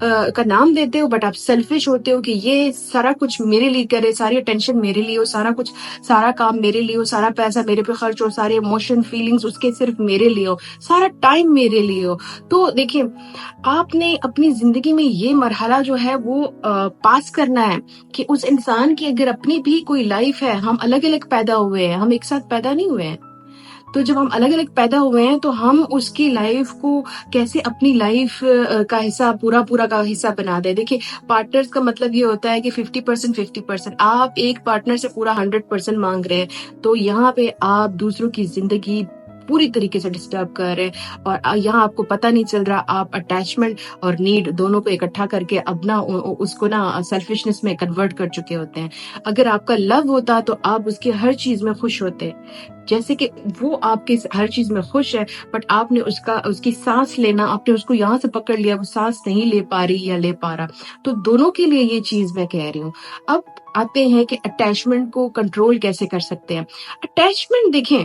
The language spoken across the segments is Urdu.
کا نام دیتے ہو بٹ آپ سیلفش ہوتے ہو کہ یہ سارا کچھ میرے لیے کرے, ساری اٹینشن میرے لیے ہو, سارا کام میرے لیے ہو, سارا پیسہ میرے پہ خرچ ہو, سارے ایموشن فیلنگز اس کے صرف میرے لیے ہو, سارا ٹائم میرے لیے ہو. تو دیکھیں آپ نے اپنی زندگی میں یہ مرحلہ جو ہے وہ پاس کرنا ہے کہ اس انسان کی اگر اپنی بھی کوئی لائف ہے, ہم الگ الگ پیدا ہوئے ہیں, ہم ایک ساتھ پیدا نہیں ہوئے ہیں. تو جب ہم الگ الگ پیدا ہوئے ہیں تو ہم اس کی لائف کو کیسے اپنی لائف کا حصہ پورا کا حصہ بنا دیں. دیکھیں پارٹنرز کا مطلب یہ ہوتا ہے کہ 50%. آپ ایک پارٹنر سے پورا 100% مانگ رہے ہیں تو یہاں پہ آپ دوسروں کی زندگی پوری طریقے سے ڈسٹرب کر رہے ہیں, اور یہاں آپ کو پتہ نہیں چل رہا آپ اٹیچمنٹ اور نیڈ دونوں کو اکٹھا کر کے اب نا اس کو نا سیلفشنس میں کنورٹ کر چکے ہوتے ہیں. اگر آپ کا لو ہوتا تو آپ اس کی ہر چیز میں خوش ہوتے, جیسے کہ وہ آپ کے ہر چیز میں خوش ہے, بٹ آپ نے اس کی سانس لینا, آپ نے اس کو یہاں سے پکڑ لیا, وہ سانس نہیں لے پا رہی یا لے پا رہا. تو دونوں کے لیے یہ چیز میں کہہ رہی ہوں. اب آتے ہیں کہ اٹیچمنٹ کو کنٹرول کیسے کر سکتے ہیں. اٹیچمنٹ دیکھیں,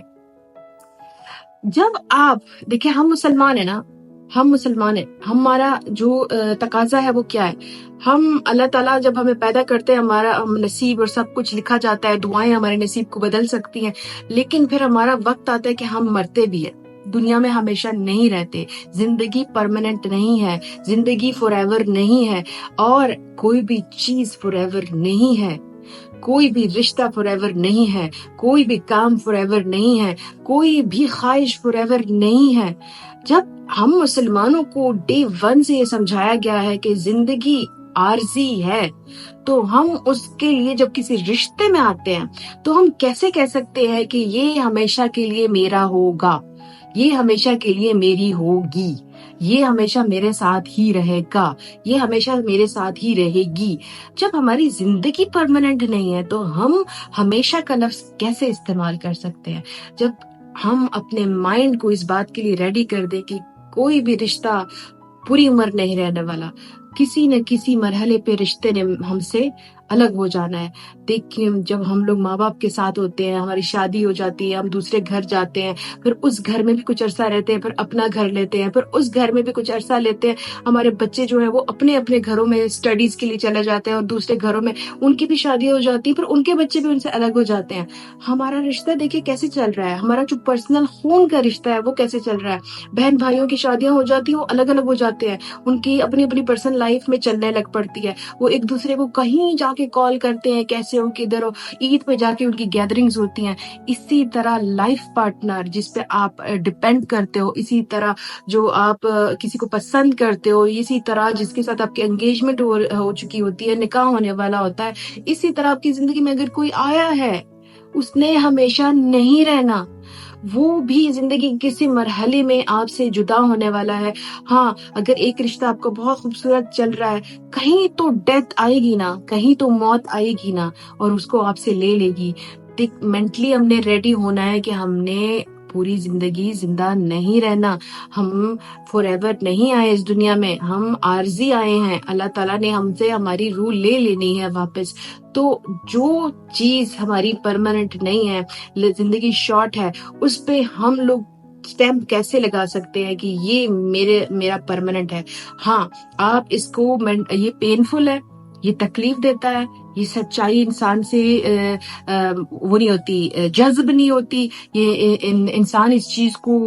جب آپ دیکھیں ہم مسلمان ہیں نا, ہم مسلمان ہیں, ہمارا جو تقاضا ہے وہ کیا ہے, ہم اللہ تعالیٰ جب ہمیں پیدا کرتے ہیں ہمارا نصیب اور سب کچھ لکھا جاتا ہے, دعائیں ہمارے نصیب کو بدل سکتی ہیں, لیکن پھر ہمارا وقت آتا ہے کہ ہم مرتے بھی ہیں. دنیا میں ہمیشہ نہیں رہتے, زندگی پرماننٹ نہیں ہے, زندگی فور ایور نہیں ہے, اور کوئی بھی چیز فور ایور نہیں ہے, کوئی بھی رشتہ فور ایور نہیں ہے, کوئی بھی کام فور ایور نہیں ہے, کوئی بھی خواہش فور ایور نہیں ہے. جب ہم مسلمانوں کو ڈے 1 سے یہ سمجھایا گیا ہے کہ زندگی عارضی ہے, تو ہم اس کے لیے جب کسی رشتے میں آتے ہیں تو ہم کیسے کہہ سکتے ہیں کہ یہ ہمیشہ کے لیے میرا ہوگا, یہ ہمیشہ کے لیے میری ہوگی, یہ ہمیشہ میرے ساتھ ہی رہے گا, یہ ہمیشہ میرے ساتھ ہی رہے گی. جب ہماری زندگی پرماننٹ نہیں ہے تو ہم ہمیشہ کا لفظ کیسے استعمال کر سکتے ہیں؟ جب ہم اپنے مائنڈ کو اس بات کے لیے ریڈی کر دیں کہ کوئی بھی رشتہ پوری عمر نہیں رہنے والا, کسی نہ کسی مرحلے پہ رشتے نے ہم سے الگ ہو جانا ہے. دیکھیں جب ہم لوگ ماں باپ کے ساتھ ہوتے ہیں, ہماری شادی ہو جاتی ہے, ہم دوسرے گھر جاتے ہیں, پھر اس گھر میں بھی کچھ عرصہ رہتے ہیں, پھر اپنا گھر لیتے ہیں, پھر اس گھر میں بھی کچھ عرصہ لیتے ہیں. ہمارے بچے جو ہیں وہ اپنے اپنے گھروں میں اسٹڈیز کے لیے چلے جاتے ہیں, اور دوسرے گھروں میں ان کی بھی شادی ہو جاتی ہے, پھر ان کے بچے بھی ان سے الگ ہو جاتے ہیں. ہمارا رشتہ دیکھیں کیسے چل رہا ہے, ہمارا جو پرسنل خون کا رشتہ ہے وہ کیسے چل رہا ہے. بہن بھائیوں کی شادیاں ہو جاتی ہیں, وہ الگ الگ ہو جاتے ہیں, ان کی اپنی اپنی پرسنل لائف میں چلنے لگ پڑتی ہے. وہ ایک دوسرے کو کہیں جا کے کال کرتے ہیں, کیسے ہو, کدھر ہو, عید پہ جا کے ان کی گیدرنگز ہوتی ہیں. اسی طرح لائف پارٹنر جس پہ آپ ڈیپینڈ کرتے ہو, اسی طرح جو آپ کسی کو پسند کرتے ہو, اسی طرح جس کے ساتھ آپ کی انگیجمنٹ ہو چکی ہوتی ہے, نکاح ہونے والا ہوتا ہے, اسی طرح آپ کی زندگی میں اگر کوئی آیا ہے, اس نے ہمیشہ نہیں رہنا, وہ بھی زندگی کسی مرحلے میں آپ سے جدا ہونے والا ہے. ہاں اگر ایک رشتہ آپ کو بہت خوبصورت چل رہا ہے, کہیں تو ڈیتھ آئے گی نا, کہیں تو موت آئے گی نا, اور اس کو آپ سے لے لے گی. مینٹلی ہم نے ریڈی ہونا ہے کہ ہم نے پوری زندگی زندہ نہیں رہنا, ہم فور ایور نہیں آئے اس دنیا میں, ہم عارضی آئے ہیں. اللہ تعالیٰ نے ہم سے ہماری روح لے لینی ہے واپس. تو جو چیز ہماری پرماننٹ نہیں ہے, زندگی شارٹ ہے, اس پہ ہم لوگ اسٹیمپ کیسے لگا سکتے ہیں کہ یہ میرا پرماننٹ ہے. ہاں آپ اس کو, یہ پینفل ہے, یہ تکلیف دیتا ہے, یہ سچائی انسان سے وہ نہیں ہوتی, جذب نہیں ہوتی, یہ انسان اس چیز کو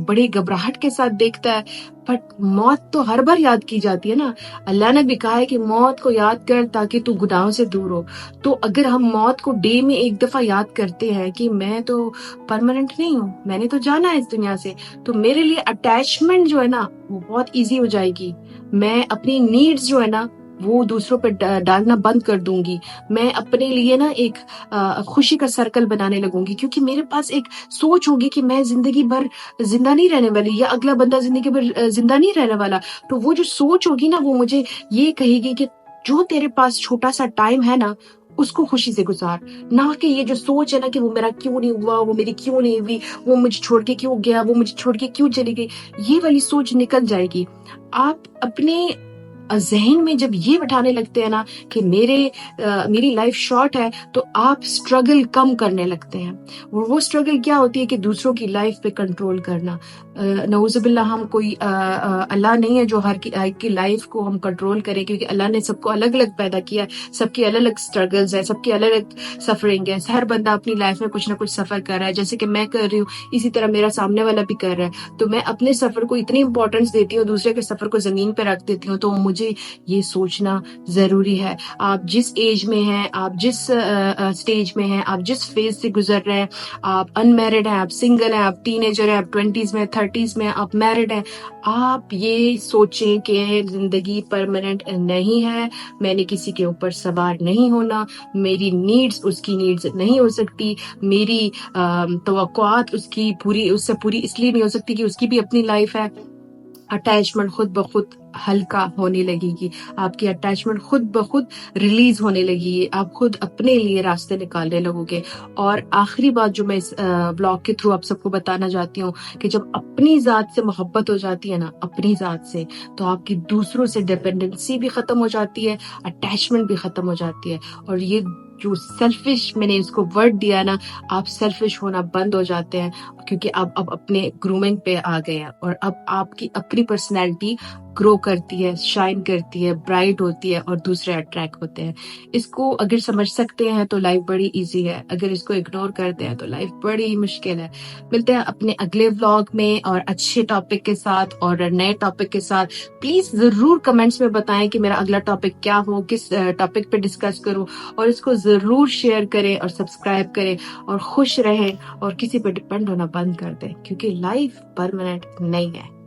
بڑے گھبراہٹ کے ساتھ دیکھتا ہے. بٹ موت تو ہر بار یاد کی جاتی ہے نا. اللہ نے بھی کہا ہے کہ موت کو یاد کر تاکہ تو گناہوں سے دور ہو. تو اگر ہم موت کو ڈے میں ایک دفعہ یاد کرتے ہیں کہ میں تو پرماننٹ نہیں ہوں, میں نے تو جانا ہے اس دنیا سے, تو میرے لیے اٹیچمنٹ جو ہے نا وہ بہت ایزی ہو جائے گی. میں اپنی نیڈز جو ہے نا وہ دوسروں پہ ڈالنا بند کر دوں گی. میں اپنے لیے نا ایک خوشی کا سرکل بنانے لگوں گی, کیونکہ میرے پاس ایک سوچ ہوگی کہ میں زندگی بھر زندہ نہیں رہنے والی, یا اگلا بندہ زندگی بھر زندہ نہیں رہنے والا. تو وہ جو سوچ ہوگی نا وہ مجھے یہ کہے گی کہ جو تیرے پاس چھوٹا سا ٹائم ہے نا اس کو خوشی سے گزار, نہ کہ یہ جو سوچ ہے نا کہ وہ میرا کیوں نہیں ہوا, وہ میری کیوں نہیں ہوئی, وہ مجھے چھوڑ کے کیوں گیا, وہ مجھے چھوڑ کے کیوں چلی گئی. یہ والی سوچ نکل جائے گی. آپ اپنے ذہن میں جب یہ بٹھانے لگتے ہیں نا کہ میری لائف شارٹ ہے، تو آپ اسٹرگل کم کرنے لگتے ہیں. وہ اسٹرگل کیا ہوتی ہے کہ دوسروں کی لائف پہ کنٹرول کرنا. نعوذ باللہ ہم کوئی اللہ نہیں ہے جو ہر کی لائف کو ہم کنٹرول کریں، کیونکہ اللہ نے سب کو الگ الگ پیدا کیا ہے، سب کی الگ الگ اسٹرگلز ہے، سب کی الگ الگ سفرنگ ہے. ہر بندہ اپنی لائف میں کچھ نہ کچھ سفر کر رہا ہے، جیسے کہ میں کر رہی ہوں اسی طرح میرا سامنے والا بھی کر رہا ہے. تو میں اپنے سفر کو اتنی امپورٹنس دیتی ہوں، دوسرے کے سفر کو زمین پہ رکھ دیتی ہوں. تو مجھے یہ سوچنا ضروری ہے، آپ جس ایج میں ہیں، آپ جس اسٹیج میں ہیں، آپ جس فیز سے گزر رہے ہیں، آپ ان میرڈ ہیں، آپ سنگل ہیں، آپ ٹین ایجر ہیں، آپ 20s میں 30s میں آپ میرڈ ہیں، آپ یہ سوچیں کہ زندگی پرماننٹ نہیں ہے. میں نے کسی کے اوپر سوار نہیں ہونا، میری نیڈز اس کی نیڈز نہیں ہو سکتی، میری توقعات اس سے پوری اس لیے نہیں ہو سکتی کہ اس کی بھی اپنی لائف ہے. اٹیچمنٹ خود بخود ہلکا ہونے لگے گی، آپ کی اٹیچمنٹ خود بخود ریلیز ہونے لگے گی، آپ خود اپنے لیے راستے نکالنے لگو گے. اور آخری بات جو میں اس بلاگ کے تھرو آپ سب کو بتانا چاہتی ہوں کہ جب اپنی ذات سے محبت ہو جاتی ہے نا، اپنی ذات سے، تو آپ کی دوسروں سے ڈیپینڈنسی بھی ختم ہو جاتی ہے، اٹیچمنٹ بھی ختم ہو جاتی ہے. اور یہ جو سیلفش میں نے اس کو ورڈ دیا نا، آپ سیلفش ہونا بند ہو جاتے ہیں، کیونکہ اب اپنے گرومنگ پہ آ گئے ہیں، اور اب آپ کی اپنی پرسنالٹی گرو کرتی ہے، شائن کرتی ہے، برائٹ ہوتی ہے، اور دوسرے اٹریکٹ ہوتے ہیں. اس کو اگر سمجھ سکتے ہیں تو لائف بڑی ایزی ہے، اگر اس کو اگنور کرتے ہیں تو لائف بڑی مشکل ہے. ملتے ہیں اپنے اگلے ولاگ میں اور اچھے ٹاپک کے ساتھ اور نئے ٹاپک کے ساتھ. پلیز ضرور کمنٹس میں بتائیں کہ میرا اگلا ٹاپک کیا ہو، کس ٹاپک پہ ڈسکس کروں، اور اس کو ضرور شیئر کریں اور سبسکرائب کریں، اور خوش رہیں اور کسی پہ ڈپینڈ ہونا بند کر دیں، کیونکہ لائف پرماننٹ نہیں ہے.